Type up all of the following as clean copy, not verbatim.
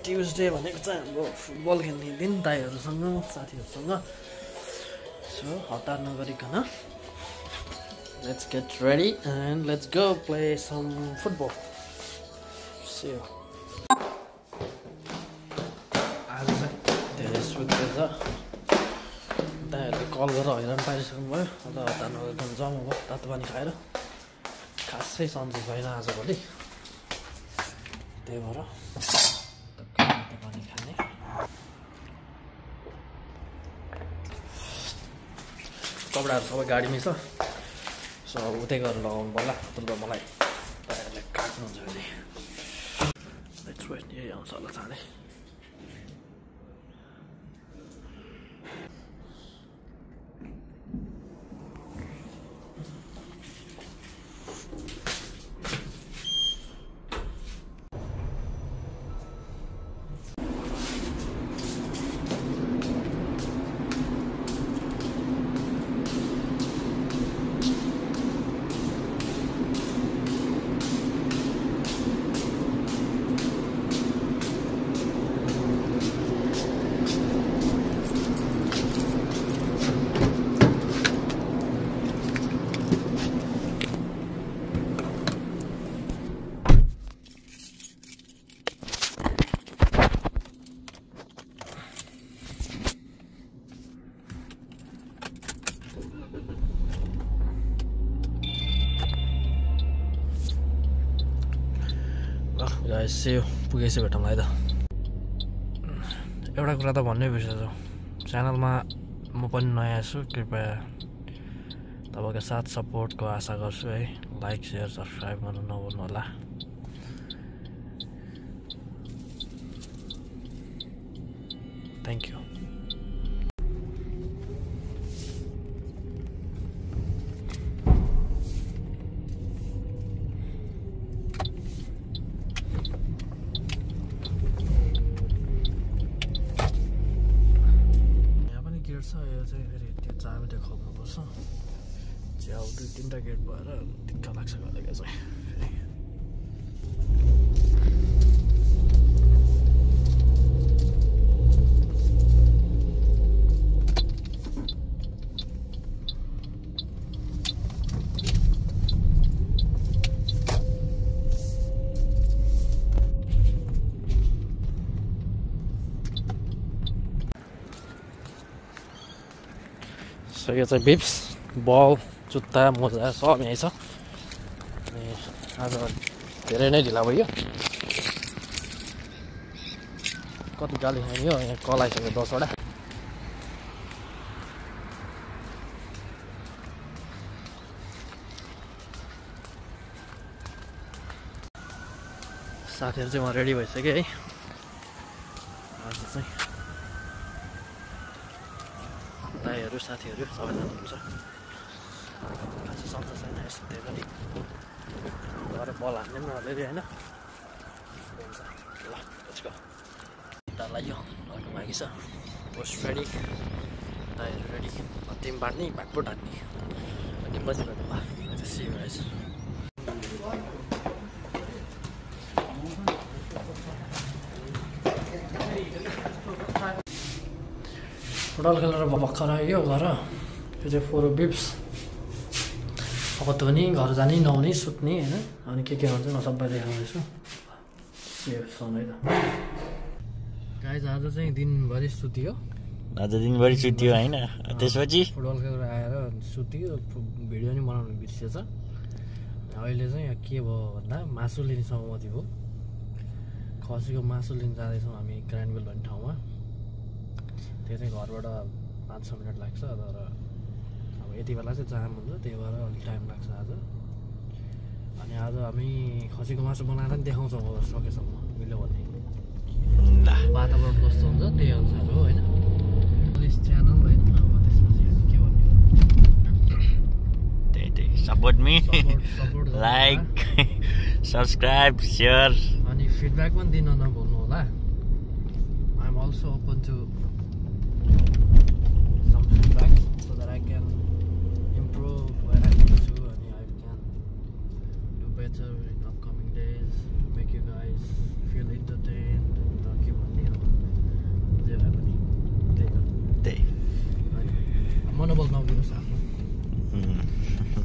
Tuesday भनेको चाहिँ हाम्रो फुटबल खेल्ने दिन दाइहरूसँग साथीहरूसँग सो हतार नगरिकन let's get ready and let's go play some football. See you. आज चाहिँ धेरै सुत्दैछ दाइहरूले कल गरेर हैरान पारिसक्नु भयो अन्त हतार नगरिकन जाउँ अब तातो पानी खाएर खासै सन्चो छैन आजभोलि त्यही भएर तातो पानी खाने कपडाहरू सबै गाडीमै छ सो उतै गरेर लगाउनु पर्ला अन्त मलाई दाइहरूले काट्नुहुन्छ भने लेट्स वेट यही आउँछ होला चाँडै सेयो पुगेछ भेटौँला है त एउटा कुरा त भन्नै बिर्सेछु च्यानलमा म पनि नयाँ छु कृपया तपाईँको साथ सपोर्टको आशा गर्छु है लाइक सेयर सब्सक्राइब गर्नु नभुल्नु होला थ्याङ्क यू यो चाहिँ फेरि त्यो चाबी देखाउनुपर्छ च्याउ 2-3टा गेट भएर दिक्क लाग्छ कहिलेका चाहिँ फेरि सो यो चाहिँ बिप्स बल जुत्ता मोजा सब यहीँ छ अनि आज धेरै नै ढिला भयो कति गाली खाने हो यहाँ कल आइसक्यो 10वटा साथीहरू चाहिँ उहाँ रेडी भइसक्यो है आज चाहिँ दाइहरू साथीहरू सबैजना हुन्छ खासै सन्चो छैन यस्तो त्यही पनि गएर बल हान्ने पनि अलिअलि होइन हुन्छ ल लेट्स गो खुट्टा लाग्यो अर्को बाँकी छ पोस्ट रेडी दाइहरू रेडी तिमी बाँड्ने भाटपुट हान्ने अनि पछि ल सी यु गाइस फुटबल खेलेर भर्खर आयो घर यो चाहिँ फोर बिप्स अब त पनि घर जाने नहुने सुत्ने होइन अनि के हुन्छ म सबै देखाउँदैछु है त गाइज आज चाहिँ दिनभरि सुत्यो आज दिनभरि सुत्यो होइन त्यसपछि फुटबल खेलेर आएर सुत्यो भिडियो नि बनाउनु बिर्सेछ अहिले चाहिँ के भयो भन्दा मासु लिने सहमति भयो खसीको मासु लिन जाँदैछौँ हामी ग्रान्डवेल भन्ने ठाउँमा त्यो चाहिँ घरबाट 5-6 मिनट लाग्छ तर अब यति बेला चाहिँ जाम हुन्छ त्यही भएर अलिक टाइम लाग्छ आज अनि आज हामी खसीको मासु बनाएर पनि देखाउँछौँ अब सकेसम्म मिल्यो भने वातावरण कस्तो हुन्छ त्यही अनुसार हो होइन च्यानल होइन अब त्यसपछि के भन्ने त्यही support me like subscribe share अनि फिडब्याक पनि दिन नभुल्नु होला I am also open to some feedback so that I can improve where I need to and I can do better in upcoming days, make you guys feel entertained football नगिरोस् आफ्नो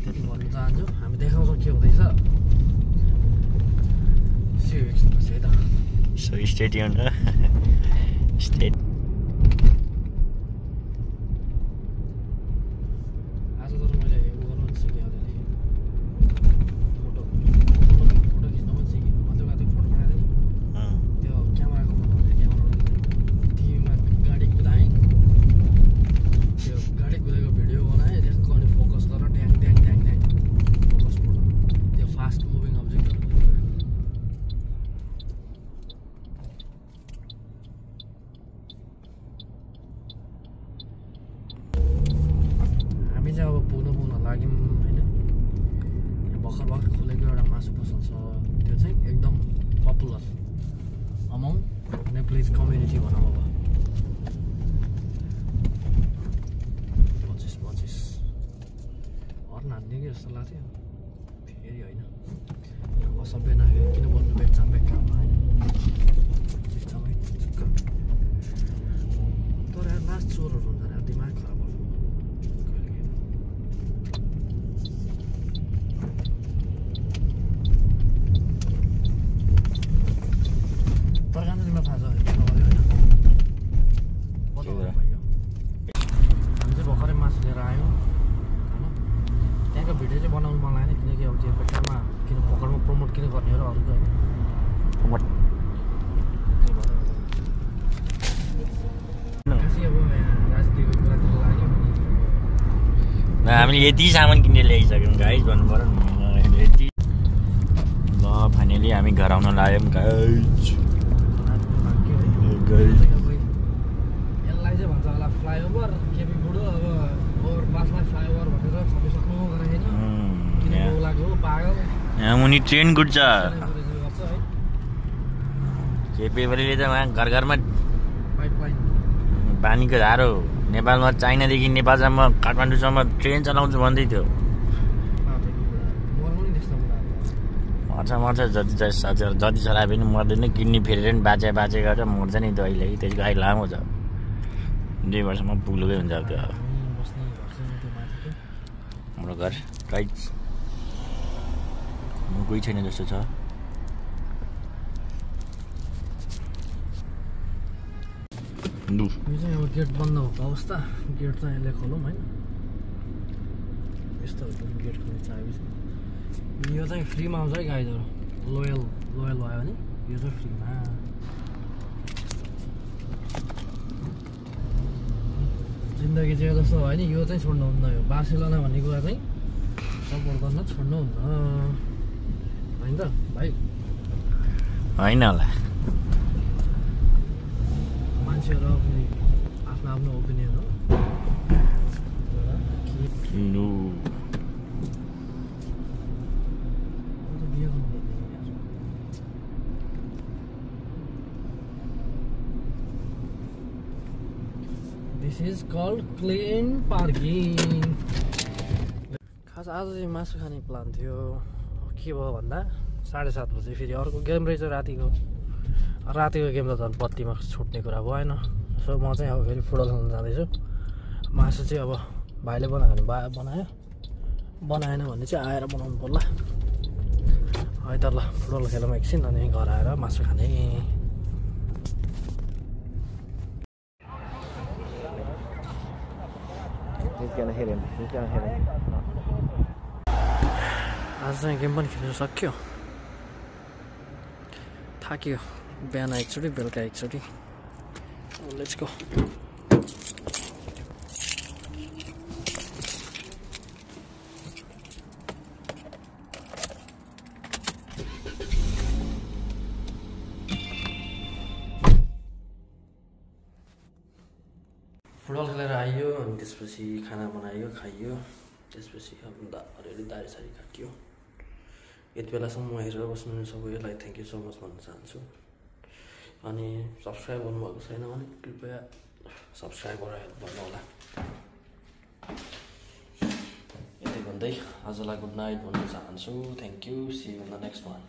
त्यति भन्न चाहन्छु हामी देखाउँछौँ के हुँदैछ है त सो स्टेडियम र स्टेट आज तर मैले उ गर्नु पनि सिकेँ अलिअलि फोटो खिच्न पनि सिकेँ मजाको त्यो फोटो बनाएको थिएँ नि त्यो क्यामेराको फोटो टिभीमा गाडी कुदाएँ त्यो गाडी कुदेको भिडियो बनाएँ त्यसको अनि फोकस गरेर ट्याङ ट्याङ ट्याङ ट्याङ फोकस फोटो त्यो फास्ट मुभिङ अब्जेक्टहरू हामी चाहिँ अब पुग्न लाग्यौँ होइन भर्खर खुलेको एउटा मासु पसल छ त्यो चाहिँ एकदम पपुलर अमङ नेप्लिज कम्युनिटी भनौँ अब 25 अरू हान्ने कि जस्तो लाग्थ्यो फेरि होइन असभ्य नआयो किन बोल्नु बेच्चामे काममा होइन बेच्चामै तर लास्ट चोरहरू हुन्छ नि दिमाग खराब हुन्छ थाहा छ हामी चाहिँ भर्खरै मासु लिएर आयौँ होइन त्यहाँको भिडियो चाहिँ बनाउनु मन लागेन किनकि अब त्यो बेकारमा किन भर्खरमा प्रमोट किन गर्ने हो र अरूको होइन खासै अब राजनीतिको कुरातिर लाग्यो हामीले यति सामान किनेर ल्याइसक्यौँ गाइस भन्नु पर्यो नि यति ल फाइनली हामी घर आउन लाग्यौँ गाइस यसलाई चाहिँ भन्छ होला फ्लाइओभर केपी बुढो अब ओभरपासलाई फ्लाइओभर भनेर खपिसक्नु गरेको छैन किन बोलाएको हो पागल यहाँ मुनि ट्रेन कुद्छ गर्छ है केपीओलीले त उहाँ घर घरमा पाइपलाइन पानीको धारो नेपालमा चाइनादेखि नेपालसम्म काठमाडौँसम्म ट्रेन चलाउँछु भन्दै थियो मर्छ जति चलाए पनि मर्दैन किडनी फेरेर पनि बाचे गरेर मर्छ नि त अहिले त्यसको अहिले लामो छ 2 वर्षमा पुग्लुकै हुन्छ अब त्यो हाम्रो घर गाइस कोही छैन जस्तो छ यो चाहिँ अब गेट बन्द भएको अवस्था गेट चाहिँ यसले खोलौँ होइन यस्तो गेट खोल्ने चाहेपछि यो चाहिँ फ्रीमा आउँछ है गाइजहरू लोयल भयो भने यो चाहिँ फ्रीमा जिन्दगी चाहिँ जस्तो भयो नि यो चाहिँ छोड्नुहुन्न यो बार्सिलोना भन्ने कुरा चाहिँ सपोर्ट गर्न छोड्नुहुन्न होइन त भाइ होइन होला मान्छेहरू आफ्नो ओपिनियन हो This is called clean parking. खास आज चाहिँ मासु खाने प्लान थियो के भयो भन्दा 7:30 बजे फेरि अर्को गेम रहेछ रातिको गेम त झन् बत्तीमा छुट्ने कुरा भएन सो म चाहिँ अब फेरि फुटबल खेल्न जाँदैछु मासु चाहिँ अब भाइले बनायो भने बनायो बनाएन भने चाहिँ आएर बनाउनु पर्ला है त ल फुटबल खेलौँ एकछिन अनि घर आएर मासु खाने आज चाहिँ गेम पनि खेल्नु सक्यो थाक्यो बिहान एकचोटि बेलुका एकचोटि लेट्स गो फुटबल खेलेर आइयो अनि त्यसपछि खाना बनाइयो खाइयो त्यसपछि अलिअलि दारी काटियो यति बेलासम्म हेरेर बस्नु सबैलाई थ्याङ्क यू सो मच भन्न चाहन्छु अनि सब्सक्राइब गर्नुभएको छैन भने कृपया सब्सक्राइब गरेर हेल्प गर्नु होला यति भन्दै आजलाई गुड नाइट भन्न चाहन्छु thank you see you in the next one